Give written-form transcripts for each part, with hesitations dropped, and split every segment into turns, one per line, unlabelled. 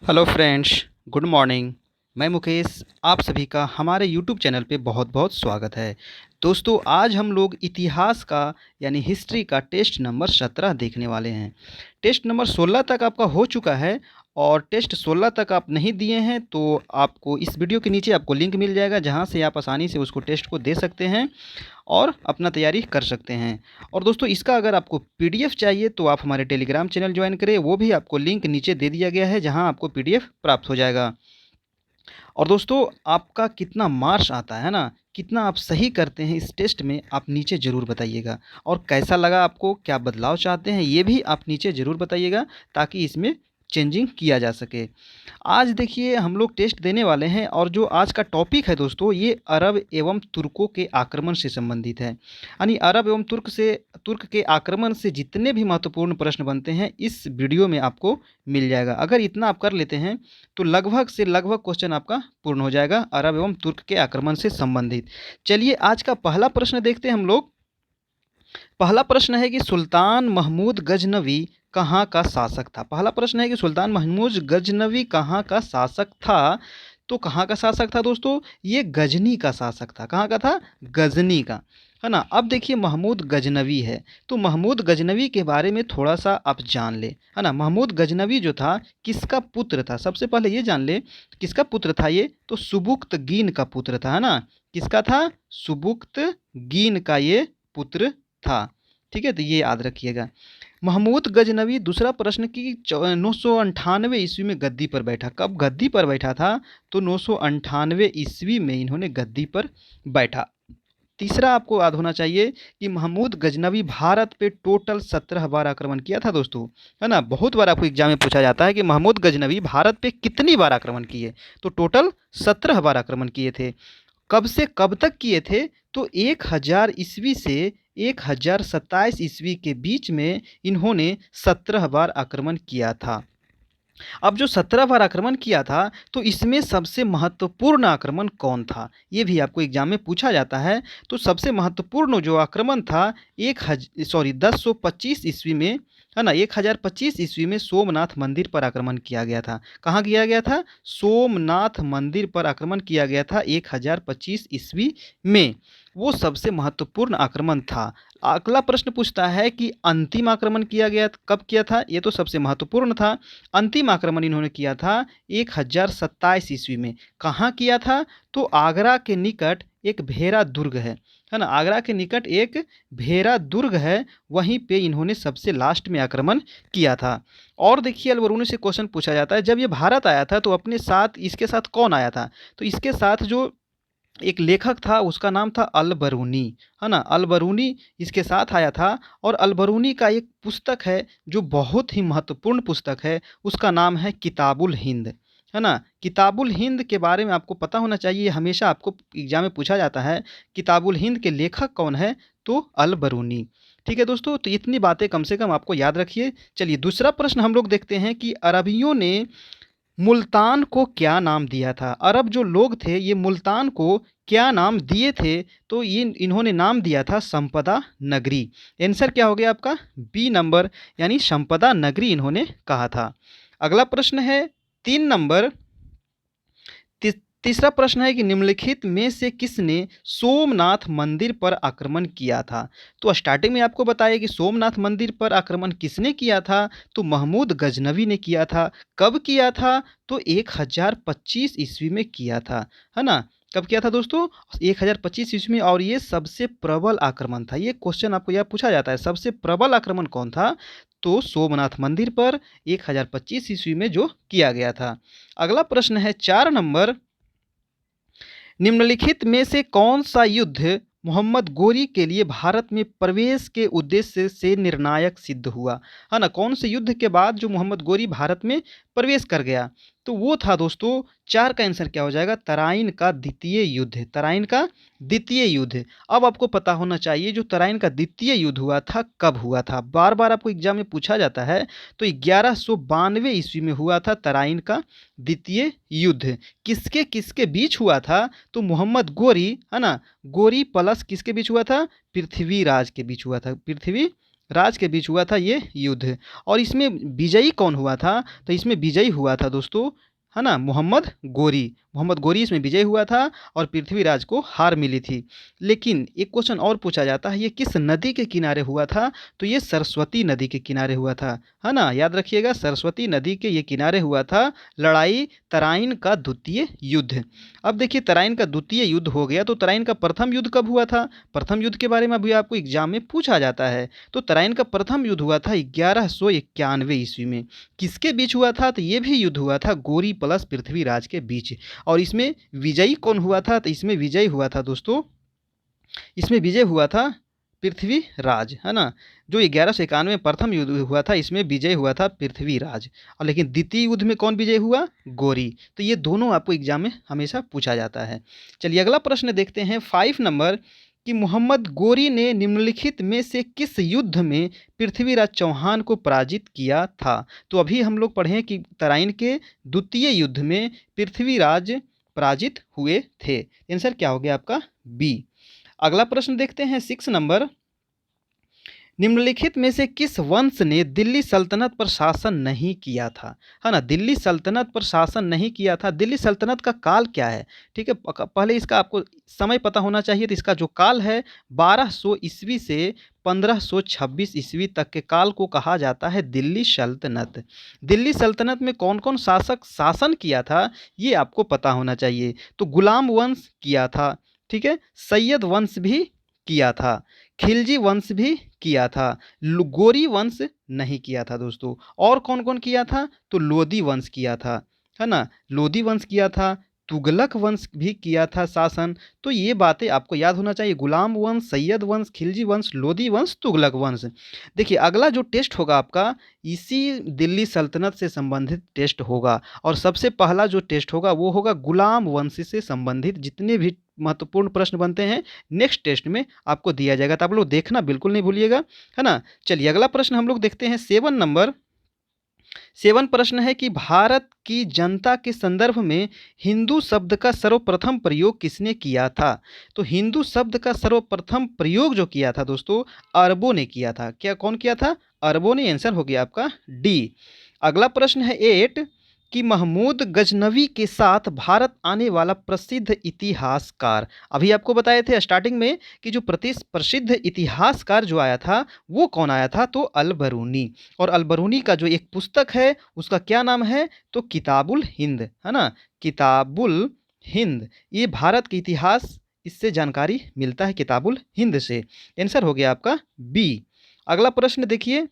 Hello friends, good morning. मैं मुकेश, आप सभी का हमारे यूट्यूब चैनल पे बहुत बहुत स्वागत है। दोस्तों, आज हम लोग इतिहास का यानी हिस्ट्री का टेस्ट नंबर 17 देखने वाले हैं। टेस्ट नंबर 16 तक आपका हो चुका है और टेस्ट 16 तक आप नहीं दिए हैं तो आपको इस वीडियो के नीचे आपको लिंक मिल जाएगा, जहां से आप आसानी से उसको टेस्ट को दे सकते हैं और अपना तैयारी कर सकते हैं। और दोस्तों, इसका अगर आपको पीडीएफ चाहिए तो आप हमारे टेलीग्राम चैनल ज्वाइन करें, वो भी आपको लिंक नीचे दे दिया गया है, जहां आपको पीडीएफ प्राप्त हो जाएगा। और दोस्तों, आपका कितना मार्क्स आता है ना, कितना आप सही करते हैं इस टेस्ट में, आप नीचे ज़रूर बताइएगा। और कैसा लगा आपको, क्या बदलाव चाहते हैं, ये भी आप नीचे ज़रूर बताइएगा, ताकि इसमें चेंजिंग किया जा सके। आज देखिए, हम लोग टेस्ट देने वाले हैं और जो आज का टॉपिक है दोस्तों, ये अरब एवं तुर्कों के आक्रमण से संबंधित है। यानी अरब एवं तुर्क के आक्रमण से जितने भी महत्वपूर्ण प्रश्न बनते हैं, इस वीडियो में आपको मिल जाएगा। अगर इतना आप कर लेते हैं तो लगभग से लगभग क्वेश्चन आपका पूर्ण हो जाएगा अरब एवं तुर्क के आक्रमण से संबंधित। चलिए, आज का पहला प्रश्न देखते हैं हम लोग। पहला प्रश्न है कि सुल्तान महमूद गजनवी कहाँ का शासक था। पहला प्रश्न है कि सुल्तान महमूद गजनवी कहाँ का शासक था। तो कहाँ का शासक था दोस्तों, ये गजनी का शासक था। कहाँ का था, गजनी का, है ना। अब देखिए, महमूद गजनवी है तो महमूद गजनवी के बारे में थोड़ा सा आप जान ले, है ना। महमूद गजनवी जो था, किसका पुत्र था, सबसे पहले ये जान ले किसका पुत्र था। ये तो सुबुक्तगीन का पुत्र था, है ना। किसका था, सुबुक्तगीन का ये पुत्र था। ठीक है, तो ये याद रखिएगा। महमूद गजनवी, दूसरा प्रश्न कि 998 ईस्वी में गद्दी पर बैठा। कब गद्दी पर बैठा था, तो 998 ईस्वी में इन्होंने गद्दी पर बैठा। तीसरा आपको याद होना चाहिए कि महमूद गजनवी भारत पे टोटल 17 बार आक्रमण किया था दोस्तों, है ना। बहुत बार आपको एग्जाम में पूछा जाता है कि महमूद गजनवी भारत पे कितनी बार आक्रमण किए, तो टोटल 17 बार आक्रमण किए थे। कब से कब तक किए थे, तो 1000 ईस्वी से 1027 ईस्वी के बीच में इन्होंने 17 बार आक्रमण किया था। अब जो 17 बार आक्रमण किया था, तो इसमें सबसे महत्वपूर्ण आक्रमण कौन था, ये भी आपको एग्जाम में पूछा जाता है। तो सबसे महत्वपूर्ण जो आक्रमण था, 1025 ईस्वी में, है ना, 1025 ईस्वी में सोमनाथ मंदिर पर आक्रमण किया गया था। कहाँ किया गया था, सोमनाथ मंदिर पर आक्रमण किया गया था 1025 ईस्वी में। वो सबसे महत्वपूर्ण आक्रमण था। अगला प्रश्न पूछता है कि अंतिम आक्रमण किया गया कब किया था, ये तो सबसे महत्वपूर्ण था। अंतिम आक्रमण इन्होंने किया था 1027 ईस्वी में। कहाँ किया था, तो आगरा के निकट एक भेरा दुर्ग है ना। आगरा के निकट एक भेरा दुर्ग है, वहीं पे इन्होंने सबसे लास्ट में आक्रमण किया था। और देखिए, अलबरूनी से क्वेश्चन पूछा जाता है, जब ये भारत आया था तो अपने साथ इसके साथ कौन आया था, तो इसके साथ जो एक लेखक था उसका नाम था अलबरूनी, है ना। अलबरूनी इसके साथ आया था। और अलबरूनी का एक पुस्तक है जो बहुत ही महत्वपूर्ण पुस्तक है, उसका नाम है किताबुल हिंद, है ना। किताबुल हिंद के बारे में आपको पता होना चाहिए, हमेशा आपको एग्जाम में पूछा जाता है किताबुल हिंद के लेखक कौन है, तो अलबरूनी। ठीक है दोस्तों, तो इतनी बातें कम से कम आपको याद रखिए। चलिए, दूसरा प्रश्न हम लोग देखते हैं कि अरबियों ने मुल्तान को क्या नाम दिया था। अरब जो लोग थे, ये मुल्तान को क्या नाम दिए थे, तो ये इन्होंने नाम दिया था संपदा नगरी। आंसर क्या हो गया आपका, बी नंबर, यानी संपदा नगरी इन्होंने कहा था। अगला प्रश्न है 3 नंबर। तीसरा प्रश्न है कि निम्नलिखित में से किसने सोमनाथ मंदिर पर आक्रमण किया था। तो स्टार्टिंग में आपको बताया कि सोमनाथ मंदिर पर आक्रमण किसने किया था, तो महमूद गजनवी ने किया था। कब किया था, तो 1025 ईस्वी में किया था, है ना। कब किया था दोस्तों, 1025 ईस्वी में। और ये सबसे प्रबल आक्रमण था। ये क्वेश्चन आपको यह पूछा जाता है, सबसे प्रबल आक्रमण कौन था, तो सोमनाथ मंदिर पर 1025 ईस्वी में जो किया गया था। अगला प्रश्न है 4 नंबर। निम्नलिखित में से कौन सा युद्ध मोहम्मद गोरी के लिए भारत में प्रवेश के उद्देश्य से निर्णायक सिद्ध हुआ, है ना। कौन से युद्ध के बाद जो मोहम्मद गोरी भारत में प्रवेश कर गया, तो वो था दोस्तों, 4 का आंसर क्या हो जाएगा, तराइन का द्वितीय युद्ध। तराइन का द्वितीय युद्ध। अब आपको पता होना चाहिए जो तराइन का द्वितीय युद्ध हुआ था, कब हुआ था। बार बार आपको एग्जाम में पूछा जाता है। तो 1192 ईस्वी में हुआ था तराइन का द्वितीय युद्ध। किसके किसके बीच हुआ था, तो मोहम्मद गोरी, है ना, गोरी प्लस किसके बीच हुआ था, पृथ्वीराज के बीच हुआ था। पृथ्वीराज राज के बीच हुआ था ये युद्ध। और इसमें विजयी कौन हुआ था? तो इसमें विजयी हुआ था दोस्तों, है ना, मोहम्मद गोरी इसमें विजय हुआ था और पृथ्वीराज को हार मिली थी। लेकिन एक क्वेश्चन और पूछा जाता है, ये किस नदी के किनारे हुआ था? तो ये सरस्वती नदी के किनारे हुआ था, है ना, याद रखिएगा, सरस्वती नदी के ये किनारे हुआ था लड़ाई तराइन का द्वितीय युद्ध। अब देखिए, तराइन का द्वितीय युद्ध हो गया, तो तराइन का प्रथम युद्ध कब हुआ था? प्रथम युद्ध के बारे में अभी आपको एग्जाम में पूछा जाता है। तो तराइन का प्रथम युद्ध हुआ था 1191 ईस्वी में। किसके बीच हुआ था? तो ये भी युद्ध हुआ था गोरी प्लस पृथ्वीराज के बीच। और इसमें विजयी कौन हुआ था? तो इसमें विजयी हुआ था दोस्तों, इसमें विजय हुआ था पृथ्वीराज, है ना। जो 1191 में प्रथम युद्ध हुआ था, इसमें विजय हुआ था पृथ्वीराज। और लेकिन द्वितीय युद्ध में कौन विजय हुआ? गोरी। तो ये दोनों आपको एग्जाम में हमेशा पूछा जाता है। चलिए अगला प्रश्न देखते हैं 5 नंबर, कि मोहम्मद गोरी ने निम्नलिखित में से किस युद्ध में पृथ्वीराज चौहान को पराजित किया था? तो अभी हम लोग पढ़े कि तराइन के द्वितीय युद्ध में पृथ्वीराज पराजित हुए थे। आंसर क्या हो गया आपका? बी। अगला प्रश्न देखते हैं 6 नंबर, निम्नलिखित में से किस वंश ने दिल्ली सल्तनत पर शासन नहीं किया था? है ना, दिल्ली सल्तनत पर शासन नहीं किया था। दिल्ली सल्तनत का काल क्या है? ठीक है, पहले इसका आपको समय पता होना चाहिए। तो इसका जो काल है 1200 ईस्वी से 1526 ईस्वी तक के काल को कहा जाता है दिल्ली सल्तनत। दिल्ली सल्तनत में कौन कौन शासक शासन किया था, ये आपको पता होना चाहिए। तो गुलाम वंश किया था, ठीक है, सैयद वंश भी किया था, खिलजी वंश भी किया था, गोरी वंश नहीं किया था दोस्तों। और कौन कौन किया था? तो लोदी वंश किया था, है ना, लोदी वंश किया था, तुगलक वंश भी किया था शासन। तो ये बातें आपको याद होना चाहिए, गुलाम वंश, सैयद वंश, खिलजी वंश, लोदी वंश, तुगलक वंश। देखिए अगला जो टेस्ट होगा आपका, इसी दिल्ली सल्तनत से संबंधित टेस्ट होगा। और सबसे पहला जो टेस्ट होगा वो होगा गुलाम वंश से संबंधित जितने भी महत्वपूर्ण प्रश्न बनते हैं नेक्स्ट टेस्ट में आपको दिया जाएगा। तो आप लोग देखना बिल्कुल नहीं भूलिएगा, है ना। चलिए अगला प्रश्न हम लोग देखते हैं 7 नंबर। 7 प्रश्न है कि भारत की जनता के संदर्भ में हिंदू शब्द का सर्वप्रथम प्रयोग किसने किया था? तो हिंदू शब्द का सर्वप्रथम प्रयोग जो किया था दोस्तों, अरबों ने किया था। क्या, कौन किया था? अरबों ने। आंसर हो गया आपका डी। अगला प्रश्न है 8, कि महमूद गजनवी के साथ भारत आने वाला प्रसिद्ध इतिहासकार। अभी आपको बताए थे स्टार्टिंग में कि जो प्रसिद्ध इतिहासकार जो आया था वो कौन आया था? तो अलबरूनी। और अलबरूनी का जो एक पुस्तक है उसका क्या नाम है? तो किताबुल हिंद, है ना, किताबुल हिंद। ये भारत के इतिहास, इससे जानकारी मिलता है किताबुल हिंद से। आंसर हो गया आपका बी। अगला प्रश्न देखिए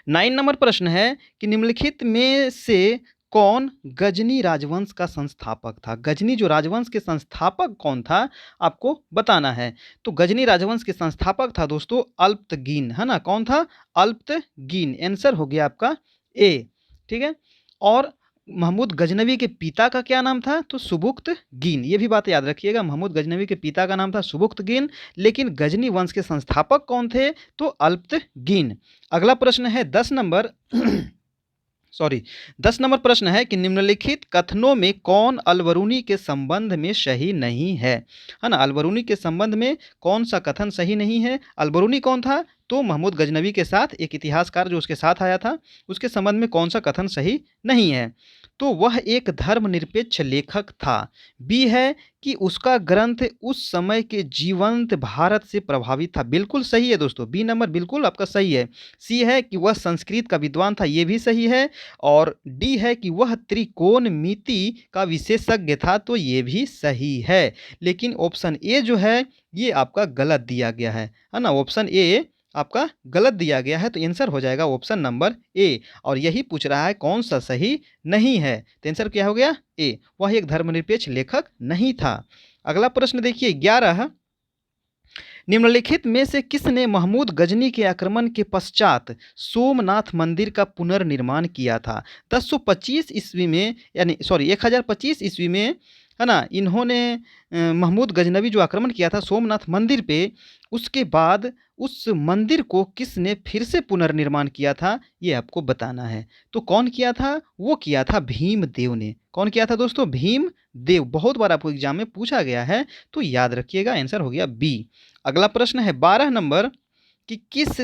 9 नंबर प्रश्न है कि निम्नलिखित में से कौन गजनी राजवंश का संस्थापक था? गजनी जो राजवंश के संस्थापक कौन था आपको बताना है। तो गजनी राजवंश के संस्थापक था दोस्तों अल्पतगीन, है ना। कौन था? अल्पतगीन। आंसर हो गया आपका ए, ठीक है। और महमूद गजनवी के पिता का क्या नाम था? तो सुबुक्तगीन। ये भी बात याद रखिएगा, महमूद गजनवी के पिता का नाम था सुबुक्तगीन, लेकिन गजनी वंश के संस्थापक कौन थे? तो अल्पतगीन। अगला प्रश्न है 10 नंबर 10 नंबर प्रश्न है कि निम्नलिखित कथनों में कौन अलबरूनी के संबंध में सही नहीं है? है ना, अलबरूनी के संबंध में कौन सा कथन सही नहीं है? अलबरूनी कौन था? तो महमूद गजनवी के साथ एक इतिहासकार जो उसके साथ आया था, उसके संबंध में कौन सा कथन सही नहीं है? तो वह एक धर्मनिरपेक्ष लेखक था। बी है कि उसका ग्रंथ उस समय के जीवंत भारत से प्रभावित था। बिल्कुल सही है दोस्तों, बी नंबर बिल्कुल आपका सही है। सी है कि वह संस्कृत का विद्वान था, ये भी सही है। और डी है कि वह त्रिकोणमिति का विशेषज्ञ था, तो ये भी सही है। लेकिन ऑप्शन ए जो है ये आपका गलत दिया गया है ना, ऑप्शन ए आपका गलत दिया गया है। तो आंसर हो जाएगा ऑप्शन नंबर ए। और यही पूछ रहा है कौन सा सही नहीं है, तो आंसर क्या हो गया? ए, वह एक धर्मनिरपेक्ष लेखक नहीं था। अगला प्रश्न देखिए 11, निम्नलिखित में से किसने महमूद गजनी के आक्रमण के पश्चात सोमनाथ मंदिर का पुनर्निर्माण किया था? 1025 ईस्वी में, यानी 1025 ईस्वी में, है ना, इन्होंने महमूद गजनवी जो आक्रमण किया था सोमनाथ मंदिर पे, उसके बाद उस मंदिर को किसने फिर से पुनर्निर्माण किया था, ये आपको बताना है। तो कौन किया था? वो किया था भीमदेव ने। कौन किया था दोस्तों? भीमदेव। बहुत बार आपको एग्जाम में पूछा गया है, तो याद रखिएगा। आंसर हो गया बी। अगला प्रश्न है 12 नंबर, कि किस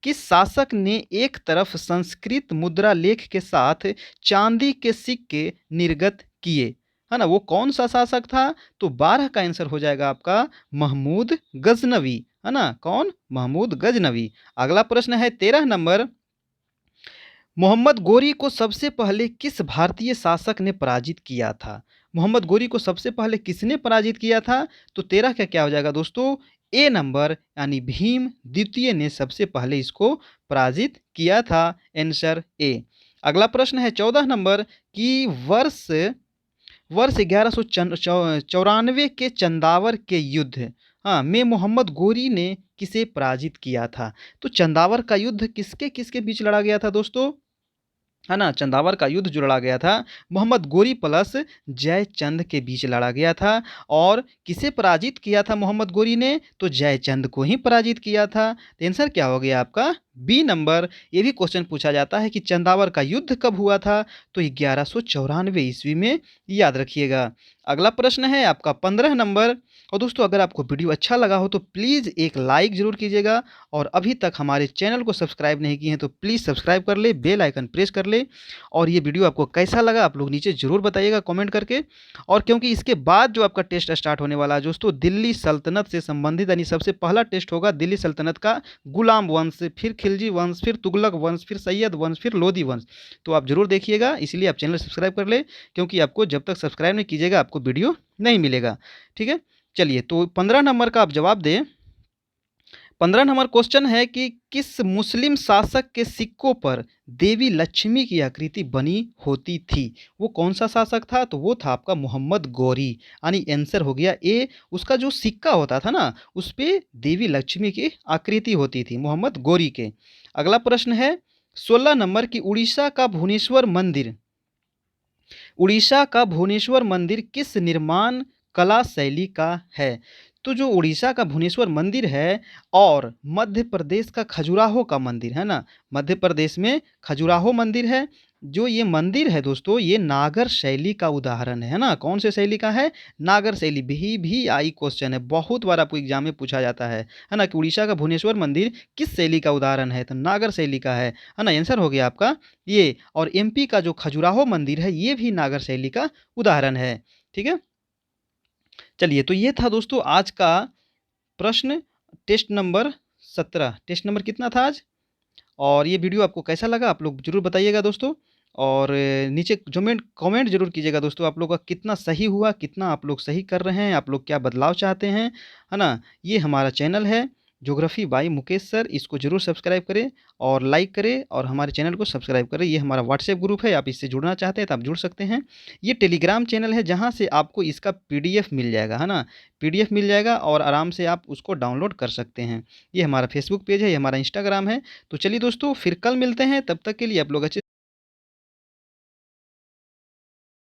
शासक ने एक तरफ संस्कृत मुद्रा लेख के साथ चांदी के सिक्के निर्गत किए, है ना? वो कौन सा शासक था? तो 12 का आंसर हो जाएगा आपका महमूद गजनवी, है ना? कौन? महमूद गजनवी। अगला प्रश्न है 13 नंबर। मोहम्मद गोरी को सबसे पहले किस भारतीय शासक ने पराजित किया था? मोहम्मद गोरी को सबसे पहले किसने पराजित किया था? तो 13 का क्या हो जाएगा दोस्तों? ए नंबर यानी भीम द्वितीय ने सबसे पहले इसको पराजित किया था। Answer A. अगला प्रश्न है 14 नंबर कि वर्ष वर्ष 1194 के चंदावर के युद्ध, हाँ, में मोहम्मद गोरी ने किसे पराजित किया था? तो चंदावर का युद्ध किसके किसके बीच लड़ा गया था दोस्तों? है ना? चंदावर का युद्ध जो लड़ा गया था मोहम्मद गोरी प्लस जयचंद के बीच लड़ा गया था। और किसे पराजित किया था मोहम्मद गोरी ने? तो जयचंद को ही पराजित किया था। तो आंसर क्या हो गया आपका? B number. ये भी क्वेश्चन पूछा जाता है कि चंदावर का युद्ध कब हुआ था? तो 1194 ईस्वी में, याद रखिएगा। अगला प्रश्न है आपका 15 नंबर। और दोस्तों अगर आपको वीडियो अच्छा लगा हो तो प्लीज़ एक लाइक ज़रूर कीजिएगा, और अभी तक हमारे चैनल को सब्सक्राइब नहीं किए हैं तो प्लीज़ सब्सक्राइब कर ले, बेल आइकन प्रेस कर ले। और ये वीडियो आपको कैसा लगा आप लोग नीचे ज़रूर बताइएगा कमेंट करके। और क्योंकि इसके बाद जो आपका टेस्ट स्टार्ट होने वाला है दोस्तों, दिल्ली सल्तनत से संबंधित, यानी सबसे पहला टेस्ट होगा दिल्ली सल्तनत का गुलाम वंश, फिर खिलजी वंश, फिर तुगलक वंश, फिर सैयद वंश, फिर लोधी वंश। तो आप ज़रूर देखिएगा, इसलिए आप चैनल सब्सक्राइब कर ले, क्योंकि आपको जब तक सब्सक्राइब नहीं कीजिएगा आपको वीडियो नहीं मिलेगा। ठीक है, चलिए तो 15 नंबर का आप जवाब दें। 15 नंबर क्वेश्चन है कि किस मुस्लिम शासक के सिक्कों पर देवी लक्ष्मी की आकृति बनी होती थी? वो कौन सा शासक था? तो वो था आपका मोहम्मद गौरी, यानी आंसर हो गया ए। उसका जो सिक्का होता था ना, उस पे देवी लक्ष्मी की आकृति होती थी मोहम्मद गौरी के। अगला प्रश्न है 16 नंबर की उड़ीसा का भुवनेश्वर मंदिर किस निर्माण कला शैली का है? तो जो उड़ीसा का भुवनेश्वर मंदिर है और मध्य प्रदेश का खजुराहो का मंदिर है ना, मध्य प्रदेश में खजुराहो मंदिर है। जो ये मंदिर है दोस्तों, ये नागर शैली का उदाहरण है ना? कौन से शैली का है? नागर शैली। भी आई क्वेश्चन है, बहुत बार आपको एग्जाम में पूछा जाता है ना, कि उड़ीसा का भुवनेश्वर मंदिर किस शैली का उदाहरण है? तो नागर शैली का है ना? आंसर हो गया आपका ये। और एमपी का जो खजुराहो मंदिर है ये भी नागर शैली का उदाहरण है। ठीक है, चलिए तो ये था दोस्तों आज का प्रश्न, टेस्ट नंबर 17। टेस्ट नंबर कितना था आज? और ये वीडियो आपको कैसा लगा आप लोग ज़रूर बताइएगा दोस्तों। और नीचे कमेंट ज़रूर कीजिएगा दोस्तों, आप लोग का कितना सही हुआ, कितना आप लोग सही कर रहे हैं, आप लोग क्या बदलाव चाहते हैं, है ना? ये हमारा चैनल है ज्योग्राफी बाय मुकेश सर, इसको ज़रूर सब्सक्राइब करें और लाइक करें, और हमारे चैनल को सब्सक्राइब करें। ये हमारा व्हाट्सएप ग्रुप है, आप इससे जुड़ना चाहते हैं तो आप जुड़ सकते हैं। ये टेलीग्राम चैनल है जहाँ से आपको इसका पीडीएफ मिल जाएगा, है ना? पीडीएफ मिल जाएगा और आराम से आप उसको डाउनलोड कर सकते हैं। ये हमारा फेसबुक पेज है, ये हमारा इंस्टाग्राम है। तो चलिए दोस्तों फिर कल मिलते हैं, तब तक के लिए आप लोग अच्छे